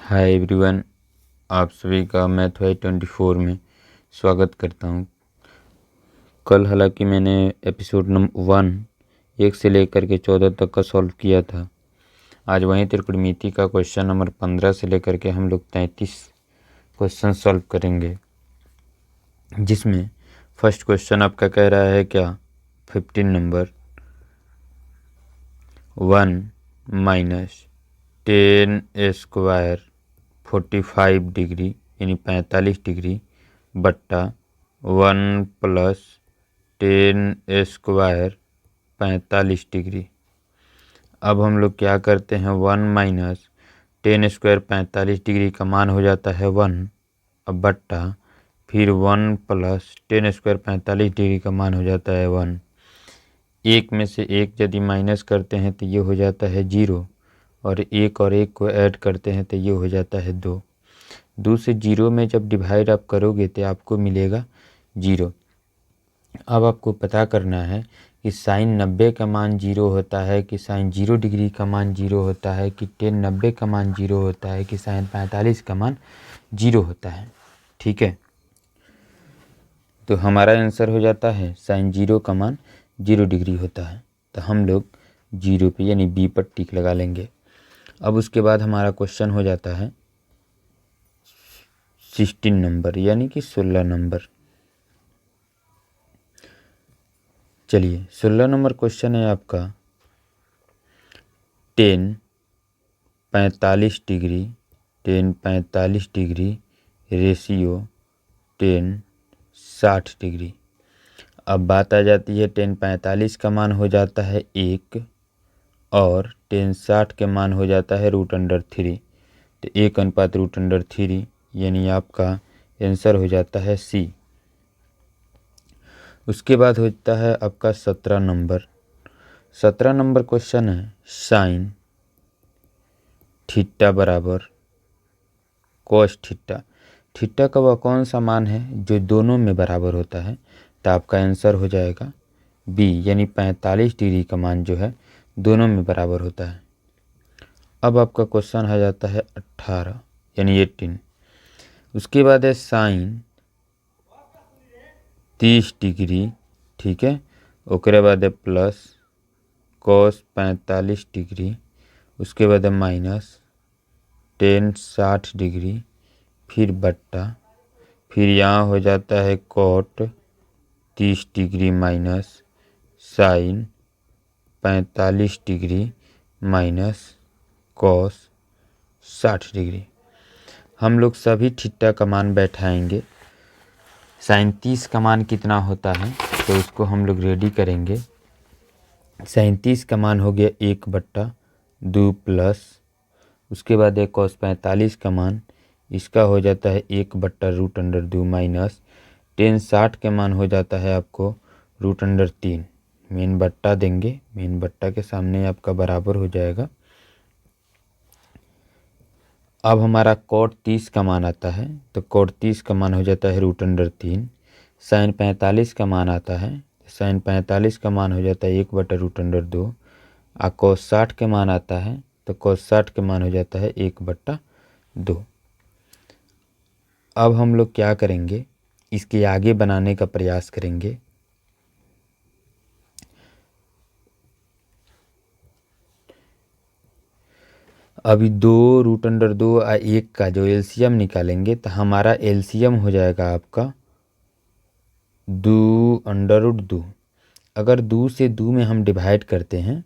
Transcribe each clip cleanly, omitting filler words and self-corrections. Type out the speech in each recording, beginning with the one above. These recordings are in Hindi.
हाय एवरीवन, आप सभी का मैथ वाई 24 में स्वागत करता हूँ। कल हालांकि मैंने एपिसोड नंबर 1 से लेकर के 14 तक का सॉल्व किया था। आज वहीं त्रिकोणमिति का क्वेश्चन नंबर 15 से लेकर के हम लोग 33 क्वेश्चन सॉल्व करेंगे, जिसमें फर्स्ट क्वेश्चन आपका कह रहा है क्या 15 नंबर 1 माइनस 10 स्क्वायर 45 डिग्री यानी 45 डिग्री बट्टा 1 प्लस 10 स्क्वायर 45 डिग्री। अब हम लोग क्या करते हैं, 1 माइनस 10 स्क्वायर 45 डिग्री का मान हो जाता है 1, अब बट्टा फिर 1 प्लस 10 स्क्वायर 45 डिग्री का मान हो जाता है 1। एक में से एक यदि माइनस करते हैं तो ये हो जाता है 0, और एक को ऐड करते हैं तो ये हो जाता है 2। 2 से 0 में जब डिवाइड आप करोगे तो आपको मिलेगा 0। अब आपको पता करना है कि साइन 90 का मान 0 होता है कि साइन 0 डिग्री का मान 0 होता है कि टेन 90 का मान 0 होता है कि साइन 45 का मान 0 होता है। ठीक है, तो हमारा आंसर हो जाता है साइन 0 का मान 0 डिग्री होता है। तो हम लोग 0 पे यानी बी पर टिक लगा लेंगे। अब उसके बाद हमारा क्वेश्चन हो जाता है 16 नंबर यानी कि 16 नंबर। चलिए 16 नंबर क्वेश्चन है आपका 10 45 डिग्री 10 45 डिग्री रेशियो 10 60 डिग्री। अब बात आ जाती है 10 45 का मान हो जाता है 1 और 10 60 के मान हो जाता है √3। तो 1:√3 यानी आपका आंसर हो जाता है सी। उसके बाद होता है आपका 17 नंबर। 17 नंबर क्वेश्चन है साइन थीटा बराबर कॉस थीटा। थीटा का वह कौन सा मान है जो दोनों में बराबर होता है, तो आपका आंसर हो जाएगा बी, यानी 45 डिग्री का मान जो है दोनों में बराबर होता है। अब आपका क्वेश्चन आ जाता है 18 यानी 18। उसके बाद है साइन 30 डिग्री, ठीक है। उसके बाद है प्लस कॉस 45 डिग्री। उसके बाद है माइनस 10 60 डिग्री, फिर बट्टा, फिर यहाँ हो जाता है cot 30 degree minus sine 45 degree minus cos 60 degree. हम लोग सभी थीटा का मान बैठाएंगे। साइन 30 का मान कितना होता है तो उसको हम लोग रेडी करेंगे। साइन 30 का मान हो गया 1/2 प्लस, उसके बाद एक कॉस 45 का मान, इसका हो जाता है 1/√2 माइनस 10 60 के मान हो जाता है आपको √3। मेन बट्टा देंगे, मेन बट्टा के सामने आपका बराबर हो जाएगा। अब हमारा कॉट 30 का मान आता है, तो कॉट 30 का मान हो जाता है √3। साइन 45 का मान आता है, साइन 45 का मान हो जाता है 1/√2। और कॉस 60 के मान आता है, तो कॉस 60 के मान हो जाता है 1/2। अब हम लोग क्या करेंगे, इसके आगे बनाने का प्रयास करेंगे। अभी 2√2 और 1 का जो एलसीएम निकालेंगे तो हमारा एलसीएम हो जाएगा आपका 2√2। अगर 2 से 2 में हम डिवाइड करते हैं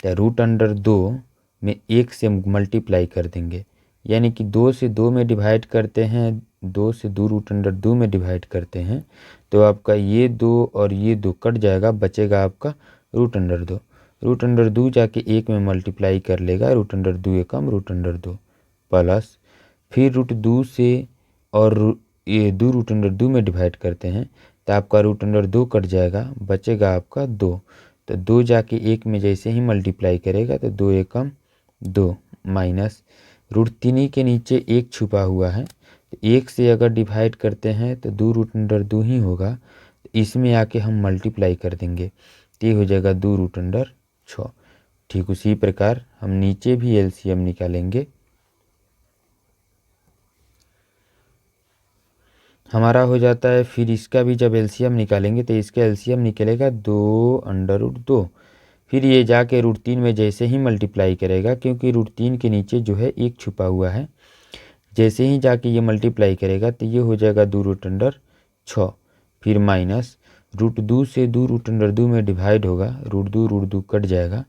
तो √2 में 1 से मल्टीप्लाई कर देंगे, यानी कि 2 से 2 में डिवाइड करते हैं, 2 से 2 √2 में डिवाइड करते हैं तो आपका ये 2 और ये 2 कट जाएगा, बचेगा आपका √2। √2 जाके 1 में मल्टीप्लाई कर लेगा, √2 एकम √2 प्लस, फिर √2 से और ये 2 √2 में डिवाइड करते हैं तो आपका √2 कट जाएगा, बचेगा आपका 2। तो 2 जाके 1 में जैसे ही मल्टीप्लाई करेगा तो 2 एकम 2 माइनस √3 के नीचे 1 छुपा हुआ है, तो 1 से अगर डिवाइड करते हैं तो 2 √2 ही होगा, तो इसमें आके हम मल्टीप्लाई कर देंगे तो ये हो जाएगा 2 √6। ठीक उसी प्रकार हम नीचे भी एलसीएम निकालेंगे। हमारा हो जाता है। फिर इसका भी जब एलसीएम निकालेंगे तो इसका एलसीएम निकलेगा 2√2। फिर ये जाके √3 में जैसे ही मल्टीप्लाई करेगा, क्योंकि √3 के नीचे जो है 1 छुपा हुआ है, जैसे ही जाके ये मल्टीप्लाई करेगा तो ये हो जाएगा 2√6। फिर माइनस √2 से 2√2 में डिवाइड होगा, √2 कट जाएगा,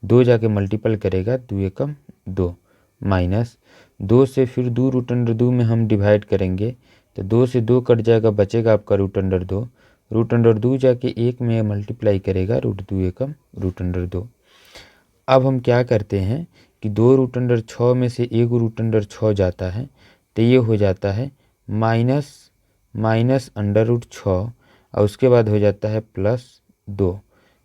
2 जाके मल्टीपल करेगा, 2 एकम 2, माइनस 2 से फिर 2√2 में हम डिवाइड करेंगे तो 2 से 2 कट जाएगा, बचेगा आपका √2। √2 जाके 1 में मल्टीप्लाई करेगा, √2 एकम √2। अब हम क्या करते हैं कि 2√6 में से 1 √6 जाता है तो ये हो जाता है माइनस √6, और उसके बाद हो जाता है +2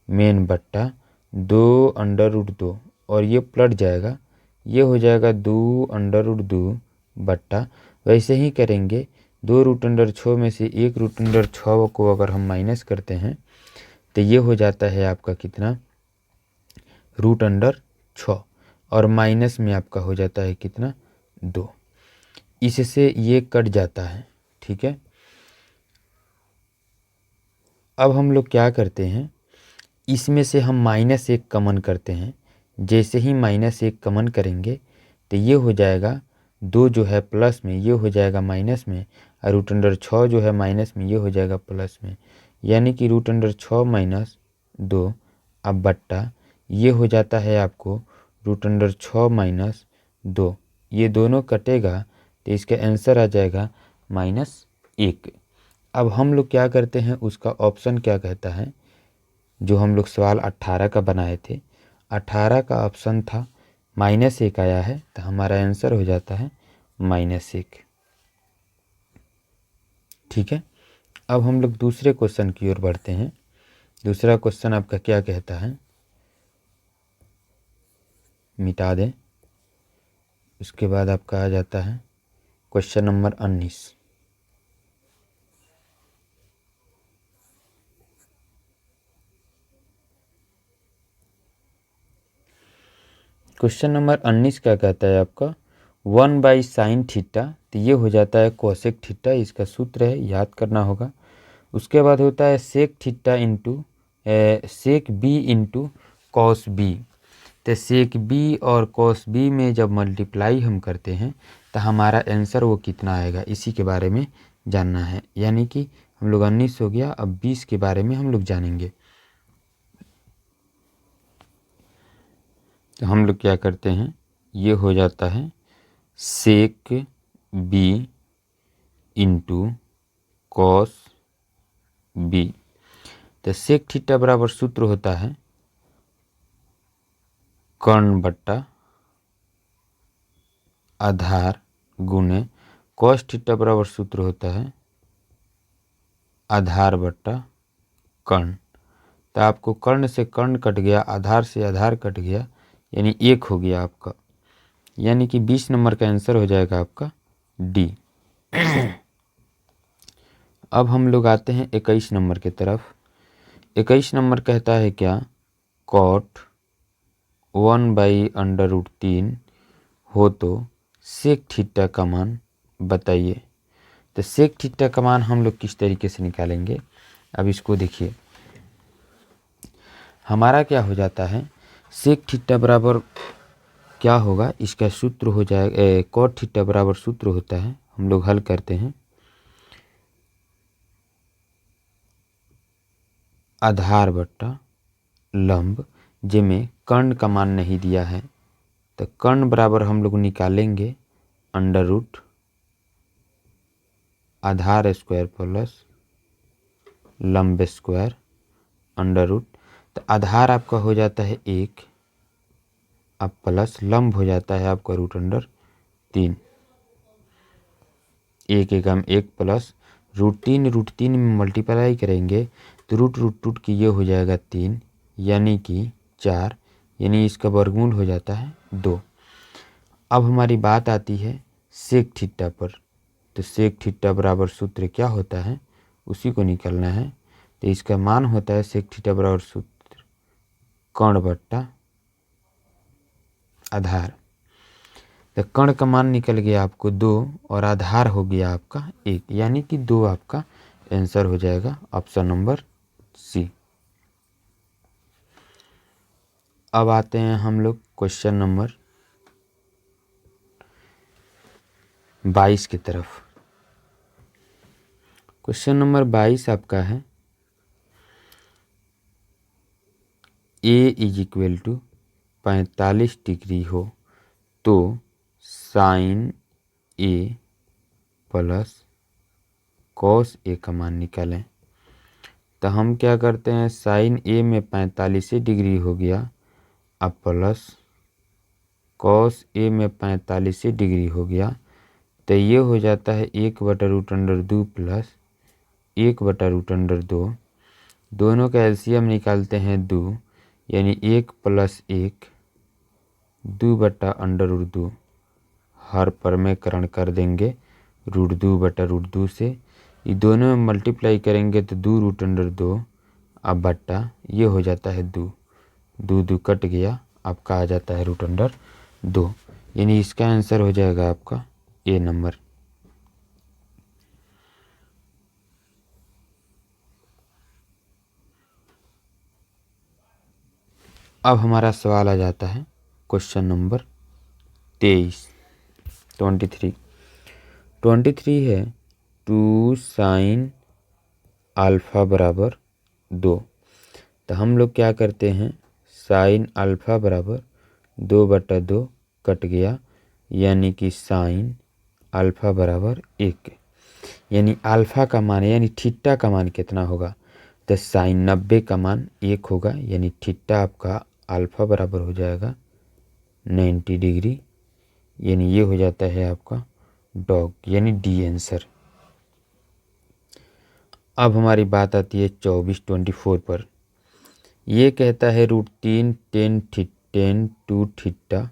मेन बट्टा 2√2, और ये पलट जाएगा, ये हो जाएगा 2√2 बट्टा। वैसे ही करेंगे 2√6 में से 1 √6 को अगर हम माइनस करते हैं तो ये हो जाता है आपका कितना, √6, और माइनस में आपका हो जाता है कितना, 2। इससे ये कट जाता है, ठीक है। अब हम लोग क्या करते हैं, इसमें से हम -1 कॉमन करते हैं। जैसे ही -1 कॉमन करेंगे तो ये हो जाएगा 2 जो है प्लस में, ये हो जाएगा माइनस में, और √6 जो है माइनस में, ये हो जाएगा प्लस में, यानी कि √6 माइनस 2। अब बट्टा ये हो जाता है आपको √6 माइनस 2, ये दोनों कटेगा तो इसका आंसर आ जाएगा -1। अब हम लोग क्या करते हैं, उसका ऑप्शन क्या कहता है, जो हम लोग सवाल 18 का बनाए थे, 18 का ऑप्शन था -1 आया है, तो हमारा आंसर हो जाता है -1, ठीक है। अब हम लोग दूसरे क्वेश्चन की ओर बढ़ते हैं। दूसरा क्वेश्चन आपका क्या कहता है, मिटा दें। उसके बाद आपका आ जाता है क्वेश्चन नंबर 19। क्वेश्चन नंबर 19 क्या कहता है आपका, 1/sin थीटा, तो ये हो जाता है कोसेक थीटा, इसका सूत्र है, याद करना होगा। उसके बाद होता है sec theta into sec B into cos B. तो सेक बी और कॉस बी में जब मल्टीप्लाई हम करते हैं तो हमारा आंसर वो कितना आएगा, इसी के बारे में जानना है। यानी कि हम लोग 19 हो गया, अब 20 के बारे में हम लोग जानेंगे। तो हम लोग क्या करते हैं, ये हो जाता है सेक बी इंटू कॉस बी। तो सेक थीटा बराबर सूत्र होता है कर्ण बट्टा आधार गुने कॉस थीटा बराबर सूत्र होता है आधार बट्टा कर्ण। तो आपको कर्ण से कर्ण कट गया, आधार से आधार कट गया, यानी 1 हो गया आपका, यानी कि 20 नंबर का आंसर हो जाएगा आपका डी। अब हम लोग आते हैं 21 नंबर की तरफ। 21 नंबर कहता है क्या, कॉट 1/√3 हो तो सेक थीटा का मान बताइए। तो सेक थीटा का मान हम लोग किस तरीके से निकालेंगे, अब इसको देखिए। हमारा क्या हो जाता है, सेक थीटा बराबर क्या होगा, इसका सूत्र हो जाएगा कॉट थीटा बराबर सूत्र होता है, हम लोग हल करते हैं, आधार बट्टा लंब, जिसमें कर्ण का मान नहीं दिया है, तो कर्ण बराबर हम लोग निकालेंगे √ आधार स्क्वायर प्लस लंब स्क्वायर √ तो आधार आपका हो जाता है 1, अब प्लस लंब हो जाता है आपका √3, 1 एकम 1 प्लस √3 में मल्टीप्लाई करेंगे तो रूट की ये हो जाएगा 3, यानी कि 4, यानी इसका वर्गमूल हो जाता है 2। अब हमारी बात आती है सेक थीटा पर। तो सेक थीटा बराबर सूत्र क्या होता है, उसी को निकालना है। तो इसका मान होता है सेक थीटा बराबर सूत्र कर्ण बट्टा आधार। तो कण का मान निकल गया आपको 2 और आधार हो गया आपका 1, यानी कि 2 आपका आंसर हो जाएगा ऑप्शन नंबर सी। अब आते हैं हम लोग क्वेश्चन नंबर 22 की तरफ। क्वेश्चन नंबर 22 आपका है ए इज इक्वल टू 45 डिग्री हो तो sign A plus cos A का मान निकालें। तो हम क्या करते हैं, साइन ए में 45 डिग्री हो गया, अब प्लस कॉस ए में 45 डिग्री हो गया, तो ये हो जाता है 1/√2 प्लस 1/√2। दोनों का एलसीएम निकालते हैं 2, यानी 1 + 1 2/√2। हर परमेकरण कर देंगे √2/√2 से, ये दोनों में मल्टीप्लाई करेंगे तो 2√2। अब बट्टा ये हो जाता है 2, 2 कट गया, आपका आ जाता है √2, यानी इसका आंसर हो जाएगा आपका ए नंबर। अब हमारा सवाल आ जाता है क्वेश्चन नंबर 23 है 2 sin अल्फ़ा बराबर 2। तो हम लोग क्या करते हैं, साइन अल्फ़ा बराबर 2/2 कट गया, यानी कि साइन अल्फ़ा बराबर 1, यानी अल्फ़ा का मान यानी थीटा का मान कितना होगा, तो साइन 90 का मान 1 होगा, यानी थीटा आपका अल्फ़ा बराबर हो जाएगा 90 डिग्री, यानी ये हो जाता है आपका डॉग, यानी डी आंसर। अब हमारी बात आती है 24 पर। ये कहता है √3 tan 2 theta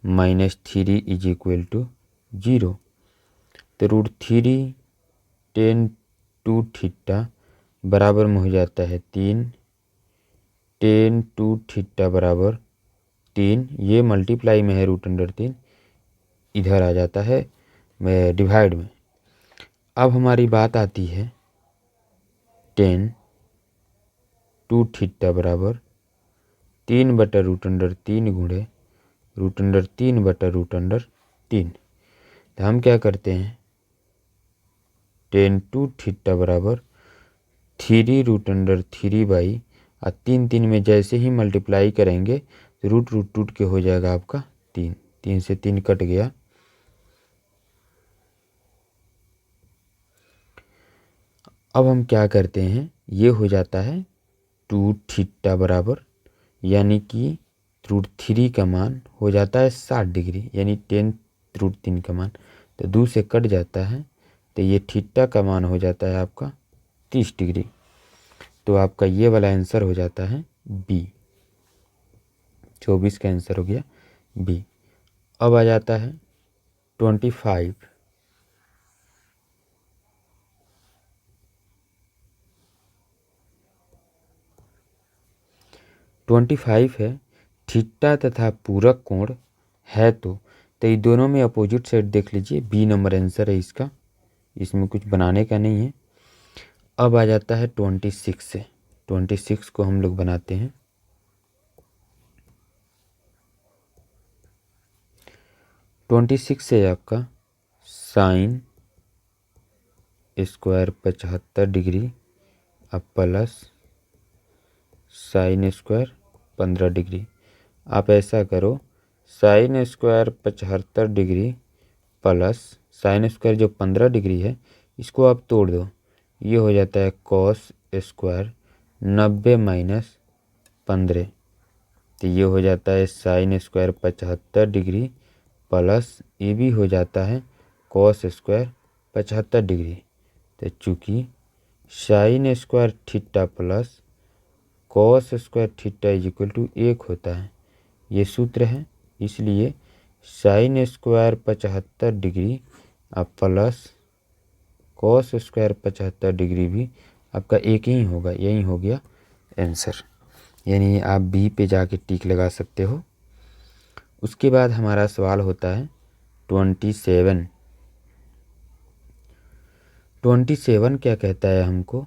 -3 is equal to 0। तो √3 tan 2 थीटा बराबर में हो जाता है 3 tan 2 थीटा बराबर 3, ये मल्टीप्लाई में है √3, इधर आ जाता है डिवाइड में। अब हमारी बात आती है tan 2 थीटा बराबर 3/√3 गुणे √3/√3। तो हम क्या करते हैं, tan 2 थीटा बराबर 3√3 और 3 में जैसे ही मल्टीप्लाई करेंगे तो रूट के हो जाएगा आपका 3, 3 से 3 कट गया। अब हम क्या करते हैं, ये हो जाता है 2 थीटा बराबर, यानी कि √3 का मान हो जाता है 60 डिग्री, यानी tan √3 का मान, तो 2 से कट जाता है, तो ये थीटा का मान हो जाता है आपका 30 डिग्री। तो आपका ये वाला आंसर हो जाता है बी, 24 का आंसर हो गया बी। अब आ जाता है 25। 25 है थीटा तथा पूरक कोण है, तो ये दोनों में अपोजिट साइड देख लीजिए, बी नंबर आंसर है इसका, इसमें कुछ बनाने का नहीं है। अब आ जाता है 26 से, 26 को हम लोग बनाते हैं। 26 से आपका साइन स्क्वायर 75 डिग्री अब प्लस साइन स्क्वायर 15 डिग्री। आप ऐसा करो, sign square 75 degree plus sine square जो 15 डिग्री है, इसको आप तोड़ दो, ये हो जाता है कॉस स्क्वायर 90 - 15, तो ये हो जाता है साइन स्क्वायर 75 डिग्री प्लस ये भी हो जाता है कॉस स्क्वायर 75 डिग्री। तो चूँकि sine square theta plus cos square theta is equal to 1 होता है, ये सूत्र है, इसलिए साइन स्क्वायर 75 डिग्री अब प्लस कॉस स्क्वायर 75 डिग्री भी आपका एक ही होगा, यही हो गया आंसर, यानी आप बी पे जाके टिक लगा सकते हो। उसके बाद हमारा सवाल होता है 27 क्या कहता है हमको,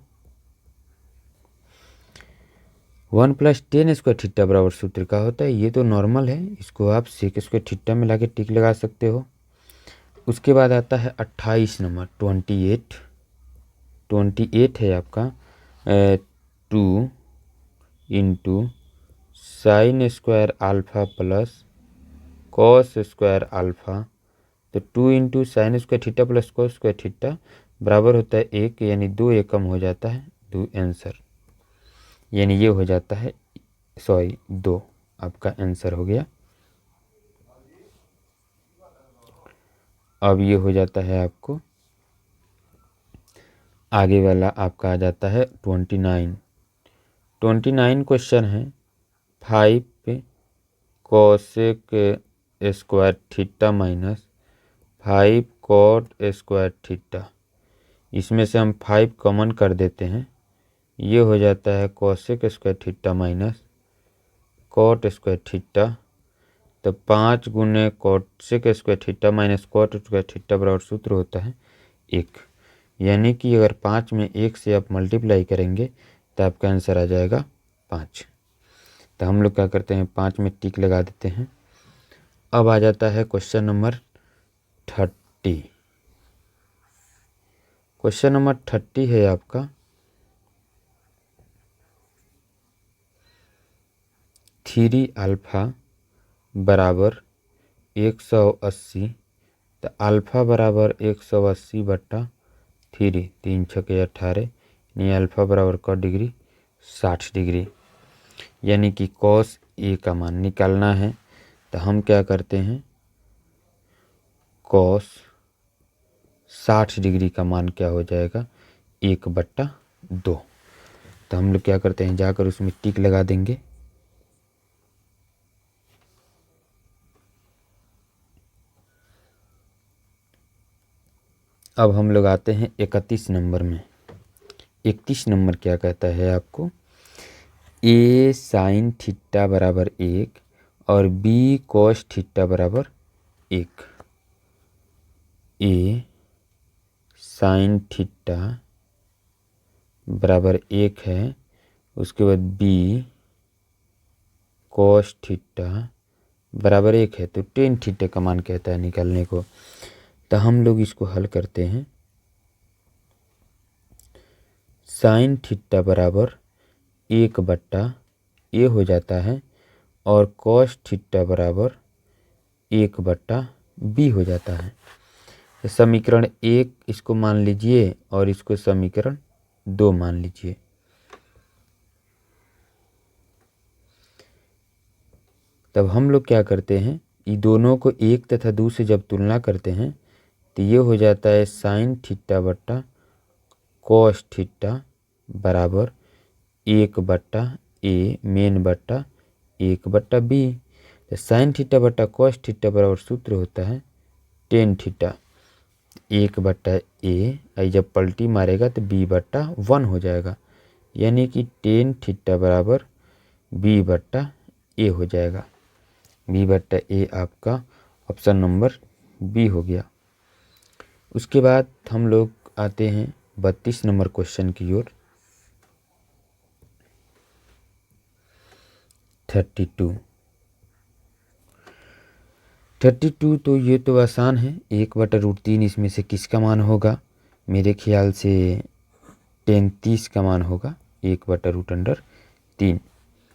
1 + tan स्क्वायर थीटा बराबर सूत्र का होता है। ये तो नॉर्मल है, इसको आप सेक स्क्वायर थीटा में लाके टिक लगा सकते हो। उसके बाद आता है 28 नंबर, 28 है आपका 2 × sin square alpha plus cos square alpha. तो 2 × sin square theta plus cos square theta बराबर होता है 1, यानी 2 एकम हो जाता है 2 आंसर, यानी ये हो जाता है 2 आपका आंसर हो गया। अब ये हो जाता है आपको, आगे वाला आपका आ जाता है 29 क्वेश्चन है 5 cosec square theta minus 5 cot square theta. इसमें से हम 5 कॉमन कर देते हैं, ये हो जाता है cosec square theta minus cot square theta. तो 5 × cosec square theta minus cot square theta बराबर सूत्र होता है 1, यानी कि अगर 5 में 1 से आप मल्टीप्लाई करेंगे तो आपका आंसर आ जाएगा 5। तो हम लोग क्या करते हैं, 5 में टिक लगा देते हैं। अब आ जाता है क्वेश्चन नंबर 30। क्वेश्चन नंबर 30 है आपका 3α बराबर 180। तो अल्फ़ा बराबर 180/3, 3 × 6 = 18, यानी अल्फ़ा बराबर का डिग्री 60 डिग्री, यानी कि cos A का मान निकालना है। तो हम क्या करते हैं, cos 60 डिग्री का मान क्या हो जाएगा 1/2। तो हम लोग क्या करते हैं, जाकर उसमें टिक लगा देंगे। अब हम लोग आते हैं 31 नंबर में। 31 नंबर क्या कहता है आपको, A sin थीटा बराबर 1 और B cos थीटा बराबर 1। A sin थीटा बराबर 1 है, उसके बाद B cos थीटा बराबर 1 है। तो tan थीटा का मान कहता है निकालने को। तो हम लोग इसको हल करते हैं। sin थीटा बराबर 1/A हो जाता है और cos थीटा बराबर 1/B हो जाता है। तो समीकरण 1 इसको मान लीजिए और इसको समीकरण 2 मान लीजिए। तब हम लोग क्या करते हैं, ये दोनों को 1 तथा 2 से जब तुलना करते हैं तो ये हो जाता है sin थीटा बट्टा cos थीटा बराबर 1/A मेन बट्टा 1/B। तो sin थीटा बट्टा cos थीटा बराबर सूत्र होता है tan थीटा 1/A, जब पलटी मारेगा तो B/1 हो जाएगा, यानी कि tan थीटा बराबर B/A हो जाएगा। B/A आपका ऑप्शन नंबर बी हो गया। उसके बाद हम लोग आते हैं 32 नंबर क्वेश्चन की ओर। 32 तो ये तो आसान है, 1/√3 इसमें से किसका मान होगा, मेरे ख्याल से tan 30 का मान होगा 1/√3।